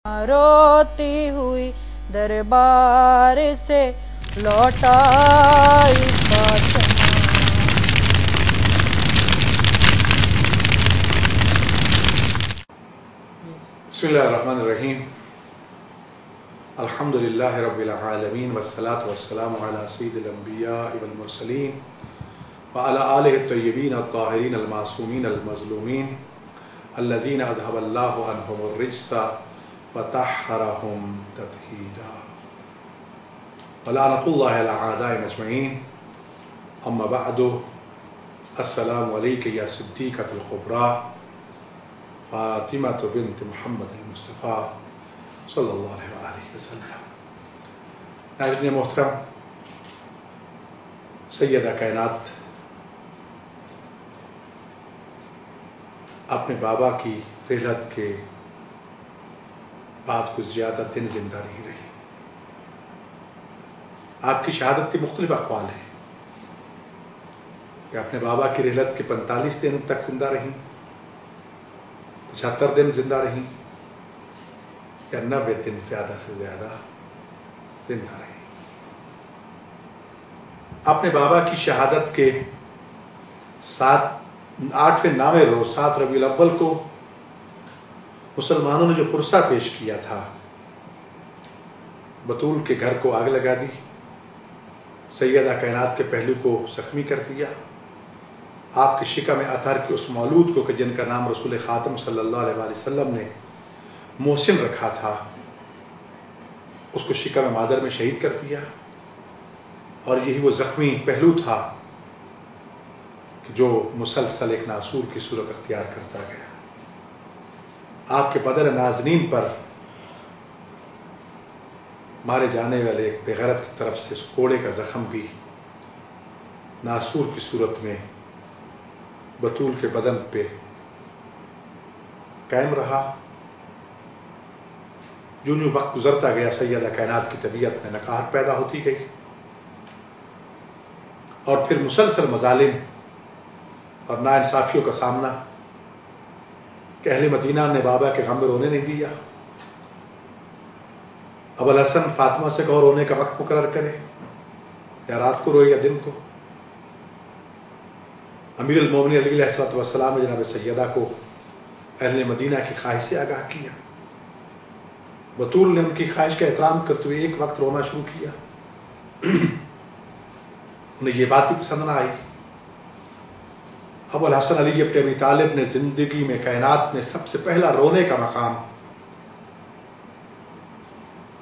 روتی ہوئی دربار سے لوٹائی فاطمہ. بسم اللہ الرحمن الرحیم. الحمدللہ رب العالمین والصلاة والسلام علی سید الانبیاء والمرسلین وعلی آلہ الطیبین الطاہرین المعصومین المظلومین الذین اذہب اللہ عنہم الرجس وطہرہم تطہیرا ولعنۃ اللہ علی اعدائہم اجمعین. اما بعد، السلام علیک یا صدیقۃ الکبریٰ فاطمہ بنت محمد المصطفیٰ صلی اللہ علیہ وآلہ وسلم. ناظرین محترم، سیدہ کائنات اپنے بابا کی رحلت کے بعد کچھ زیادہ دن زندہ نہیں رہی. آپ کی شہادت کے مختلف اقوال ہیں کہ اپنے بابا کی رحلت کے 45 دن تک زندہ رہیں، 75 دن زندہ رہیں، یا 90 دن زیادہ سے زیادہ زندہ رہیں. اپنے بابا کی شہادت کے 8ویں 9ویں روز 7 ربیع الاول کو مسلمانوں نے جو پرسہ پیش کیا تھا، بطول کے گھر کو آگ لگا دی، سیدہ کائنات کے پہلو کو زخمی کر دیا، آپ کے شکم اطہر کے اس مولود کو کہ جن کا نام رسول خاتم صلی اللہ علیہ وآلہ وسلم نے محسن رکھا تھا، اس کو شکم مادر میں شہید کر دیا. اور یہی وہ زخمی پہلو تھا کہ جو مسلسل ایک ناسور کی صورت اختیار کرتا گیا. آپ کے بدن نازنین پر مارے جانے والے ایک بے غیرت کی طرف سے اس کوڑے کا زخم بھی ناسور کی صورت میں بطول کے بدن پہ قائم رہا. جو وقت گزرتا گیا، سیدہ کائنات کی طبیعت میں نکاہت پیدا ہوتی گئی، اور پھر مسلسل مظالم اور ناانصافیوں کا سامنا کہ اہل مدینہ نے بابا کے غم میں رونے نہیں دیا. ابوالحسن فاطمہ سے کہو رونے کا وقت مقرر کرے، یا رات کو روئے یا دن کو. امیر المومنین علیہ السلام نے جناب سیدہ کو اہل مدینہ کی خواہش سے آگاہ کیا. بطول نے ان کی خواہش کا احترام کرتے ہوئے ایک وقت رونا شروع کیا. انہیں یہ بات بھی پسند نہ آئی. ابوالحسن علی ابن ابی طالب نے زندگی میں کائنات میں سب سے پہلا رونے کا مقام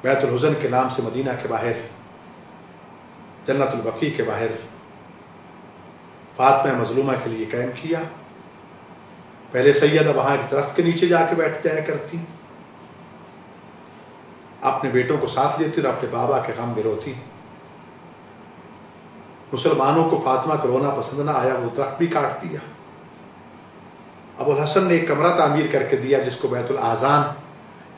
بیت الحزن کے نام سے مدینہ کے باہر جنت البقیع کے باہر فاطمہ مظلومہ کے لیے قائم کیا. پہلے سیدہ وہاں ایک درخت کے نیچے جا کے بیٹھ جایا کرتی، اپنے بیٹوں کو ساتھ لیتی اور اپنے بابا کے غم میں روتی. مسلمانوں کو فاطمہ کا رونا پسند نہ آیا، وہ درخت بھی کاٹ دیا. ابوالحسن نے ایک کمرہ تعمیر کر کے دیا جس کو بیت الاذان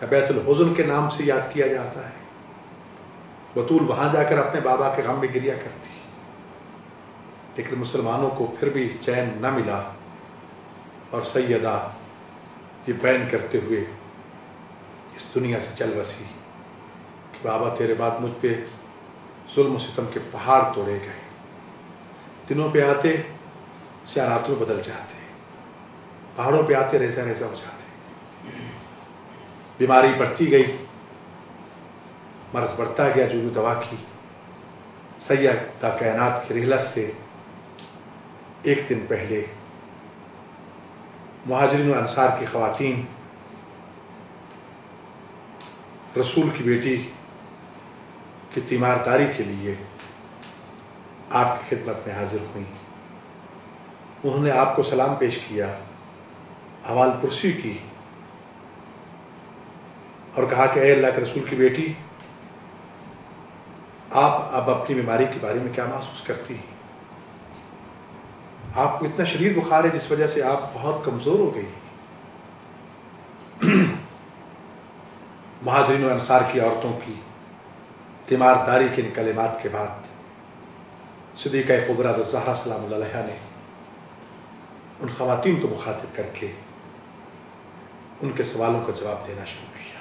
یا بیت الحزن کے نام سے یاد کیا جاتا ہے. بطول وہاں جا کر اپنے بابا کے غم میں گریا کرتی، لیکن مسلمانوں کو پھر بھی چین نہ ملا، اور سیدہ یہ بیان کرتے ہوئے اس دنیا سے چل بسی کہ بابا تیرے بعد مجھ پہ ظلم و ستم کے پہاڑ توڑے گئے. دنوں پہ آتے سیاہ راتوں میں بدل جاتے، پہاڑوں پہ آتے ریزہ ریزہ ہو جاتے. بیماری بڑھتی گئی، مرض بڑھتا گیا. جو دوا کی سیدہ کائنات کی رحلت سے ایک دن پہلے مہاجرین و انصار کی خواتین رسول کی بیٹی کی تیمارداری کے لیے آپ کی خدمت میں حاضر ہوئیں. انہوں نے آپ کو سلام پیش کیا، احوال پرسی کی، اور کہا کہ اے اللہ کے رسول کی بیٹی، آپ اب اپنی بیماری کے بارے میں کیا محسوس کرتی ہیں؟ آپ کو اتنا شدید بخار ہے جس وجہ سے آپ بہت کمزور ہو گئی. مہاجرین و انصار کی عورتوں کی تیمارداری کے ان کلمات کے بعد صدیقہ کبریٰ الزہرا سلام اللہ علیہا نے ان خواتین کو مخاطب کر کے ان کے سوالوں کا جواب دینا شروع کیا.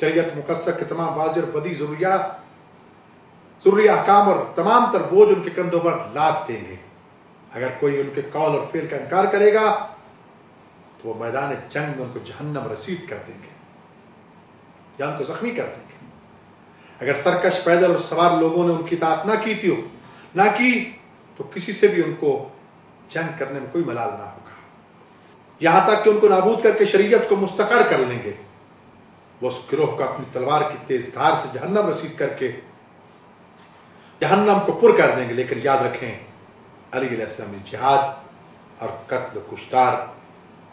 شریعت مقدسہ کے تمام واضح اور بدی ضروری احکام اور تمام تر بوجھ ان کے کندھوں پر لاد دیں گے۔ اگر کوئی ان کے قول اور فعل کا انکار کرے گا تو وہ میدان جنگ میں ان کو جہنم رسید کر دیں گے یا ان کو زخمی کر دیں گے۔ اگر سرکش پیدل اور سوار لوگوں نے ان کی اطاعت نہ کی تو کسی سے بھی ان کو جنگ کرنے میں کوئی ملال نہ ہوگا، یہاں تک کہ ان کو نابود کر کے شریعت کو مستقر کر لیں گے۔ وہ اس گروہ کو اپنی تلوار کی تیز دھار سے جہنم رسید کر کے جہنم کو پر کر دیں گے۔ لیکن یاد رکھیں، علی علیہ السلام نے جہاد اور قتل و کشتار،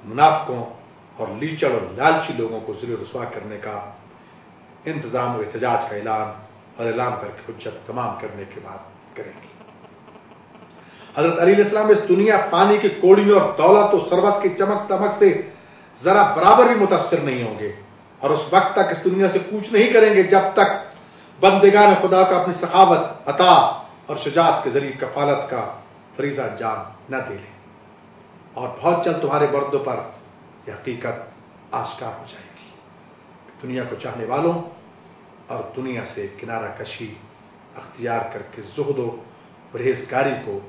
منافقوں اور لیچڑ اور لالچی لوگوں کو ذل و رسوا کرنے کا انتظام و احتجاج کا اعلان کر کے حجت تمام کرنے کے بعد کریں گے۔ حضرت علی علیہ السلام اس دنیا فانی کی کوڑیوں اور دولت و ثروت کی چمک دمک سے ذرا برابر بھی متاثر نہیں ہوں گے، اور اس وقت تک اس دنیا سے کوچ نہیں کریں گے جب تک بندگان خدا کا اپنی سخاوت، عطا اور شجاعت کے ذریعے کفالت کا فریضہ انجام نہ دے لیں۔ اور بہت جلد تمہارے مردوں پر یہ حقیقت آشکار ہو جائے گی کہ دنیا کو چاہنے والوں اور دنیا سے کنارہ کشی اختیار کر کے زہد و پرہیزگاری کو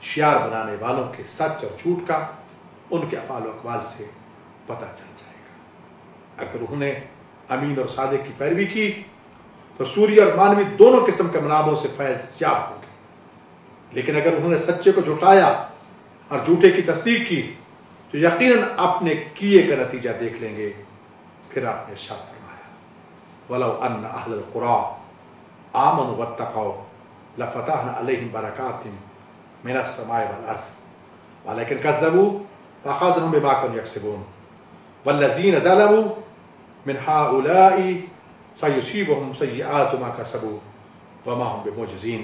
شعار بنانے والوں کے سچ اور جھوٹ کا ان کے افعال و اقوال سے پتہ چل جائے گا۔ اگر انہوں نے امین اور صادق کی پیروی کی تو سوری اور مانوی دونوں قسم کے منابعوں سے فیض یاب ہوں گے، لیکن اگر انہوں نے سچے کو جھٹلایا اور جھوٹے کی تصدیق کی تو یقیناً اپنے کیے کا نتیجہ دیکھ لیں گے۔ پھر آپ نے ارشاد فرمایا، وَلَوْ أَنَّ أَهْلَ الْقُرَىٰ آمَنُوا وَاتَّقَوْا لَفَتَحْنَا عَلَيْهِمْ بَرَكَاتٍ مِنَ السَّمَاءِ وَالْأَرْضِ وَلَكِنْ كَذَّبُوا فَأَخَذْنَاهُمْ بِمَا كَانُوا يَكْسِبُونَ وَالَّذِينَ ظَلَمُوا مِنْ هَٰؤُلَاءِ سَيُصِيبُهُمْ سَيِّئَاتُ مَا كَسَبُوا وَمَا هُمْ بِمُعْجِزِينَ۔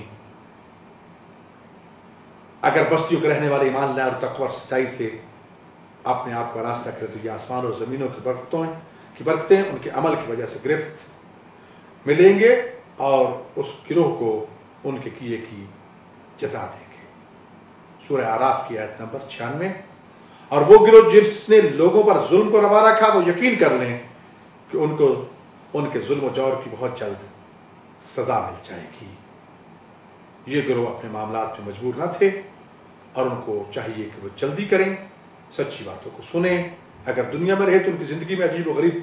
اگر بستیوں کے رہنے والے ایمان لائے اور تقوی اور سچائی سے اپنے آپ کو راستہ کرے تو یہ آسمان اور زمینوں کی برکتیں ان کے عمل کی وجہ سے گرفت ملیں گے اور اس گروہ کو ان کے کیے کی جزا دیں گے۔ سورہ اعراف کی آیت نمبر 96۔ اور وہ گروہ جس نے لوگوں پر ظلم کو روا رکھا وہ یقین کر لیں کہ ان کو ان کے ظلم و جور کی بہت جلد سزا مل جائے گی۔ یہ گروہ اپنے معاملات میں مجبور نہ تھے اور ان کو چاہیے کہ وہ جلدی کریں، سچی باتوں کو سنیں۔ اگر دنیا میں رہے تو ان کی زندگی میں عجیب و غریب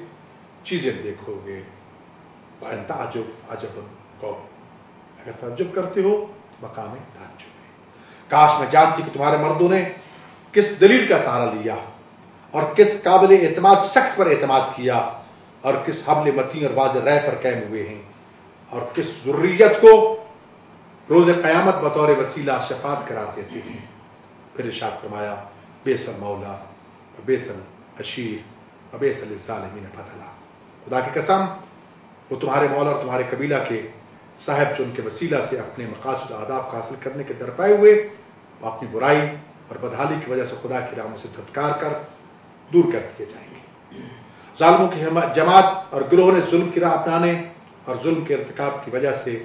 چیزیں دیکھو گے۔ وَإِن تَعْجَبْ عَجَبٌ قَوْلُ، اگر تعجب کرتے ہو تو مقام تعجب ہے۔ کاش میں جانتی کہ تمہارے مردوں نے کس دلیل کا سہارا لیا اور کس قابل اعتماد شخص پر اعتماد کیا اور کس حبل متین اور واضح رائے پر قائم ہوئے ہیں اور کس ذریت کو روز قیامت بطور وسیلہ شفاعت قرار دیتے ہیں۔ پھر ارشاد فرمایا، بئس المولا وبئس العشیر وبئس للظالمین بدلا۔ خدا کی قسم، وہ تمہارے مولا اور تمہارے قبیلہ کے صاحب جو ان کے وسیلہ سے اپنے مقاصد و اہداف کو حاصل کرنے کے درپائے ہوئے، وہ اپنی برائی اور بدحالی کی وجہ سے خدا کی راہوں سے دھتکار کر دور کر دیے جائیں گے۔ ظالموں کی جماعت اور گروہ نے ظلم کی راہ اپنانے اور ظلم کے ارتکاب کی وجہ سے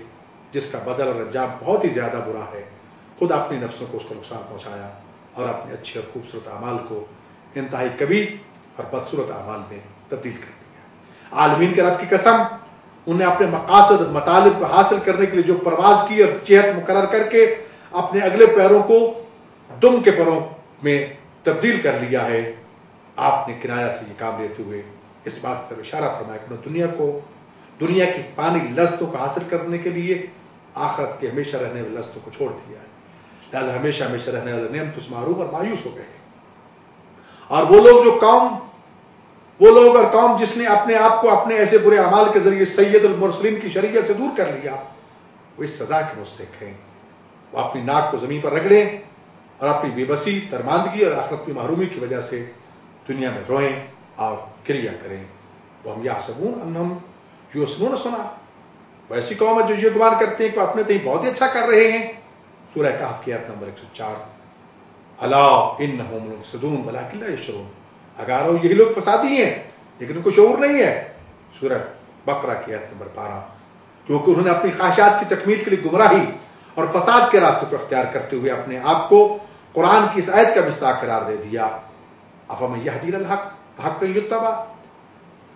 جس کا بدل اور انجام بہت ہی زیادہ برا ہے، خود اپنی نفسوں کو اس کو نقصان پہنچایا اور اپنے اچھے اور خوبصورت اعمال کو انتہائی کبیر اور بدصورت اعمال میں تبدیل کر دیا۔ عالمین کے رب کی قسم، انہیں اپنے مقاصد اور مطالب کو حاصل کرنے کے لیے جو پرواز کی اور جہت مقرر کر کے اپنے اگلے پیروں کو دم کے پیروں میں تبدیل کر لیا ہے، آپ نے کنایا سے یہ کام لیتے ہوئے اس بات پر اشارہ فرمایا کہ انہوں نے دنیا کی فانی لذتوں کو حاصل کرنے کے لیے آخرت کے ہمیشہ رہنے والے لذتوں کو چھوڑ دیا ہے، لہذا ہمیشہ ہمیشہ رہنے والے نعمت سے محروم اور مایوس ہو گئے ہیں۔ اور وہ لوگ اور قوم جس نے اپنے آپ کو اپنے ایسے برے اعمال کے ذریعے سید المرسلین کی شریعت سے دور کر لیا، وہ اس سزا کے مستحق ہیں۔ وہ اپنی ناک کو زمین پر رگڑیں اور اپنی بے بسی، درماندگی اور آخرت کی محرومی کی وجہ سے دنیا میں روئیں اور کریا کریں۔ وَهُمْ يَحْسَبُونَ أَنَّهُمْ يُحْسِنُونَ صُنْعًا، وہ ایسی قوم ہے جو یہ گمان کرتے ہیں کہ اپنے تئیں بہت ہی اچھا کر رہے ہیں۔ سورہ کہف کی آیت نمبر 104۔ الا انہم مفسدون ولکن لا یشعرون، اگر یہی لوگ فسادی ہیں لیکن ان کو شعور نہیں ہے۔ سورہ بقرہ کی آیت نمبر 12۔ کیونکہ انہوں نے اپنی خواہشات کی تکمیل کے لیے گمراہی اور فساد کے راستے کو اختیار کرتے ہوئے اپنے آپ کو قرآن کی اس آیت کا مصداق قرار دے دیا۔ افمن یہدی الی الحق احق ان یتبع،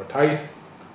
28।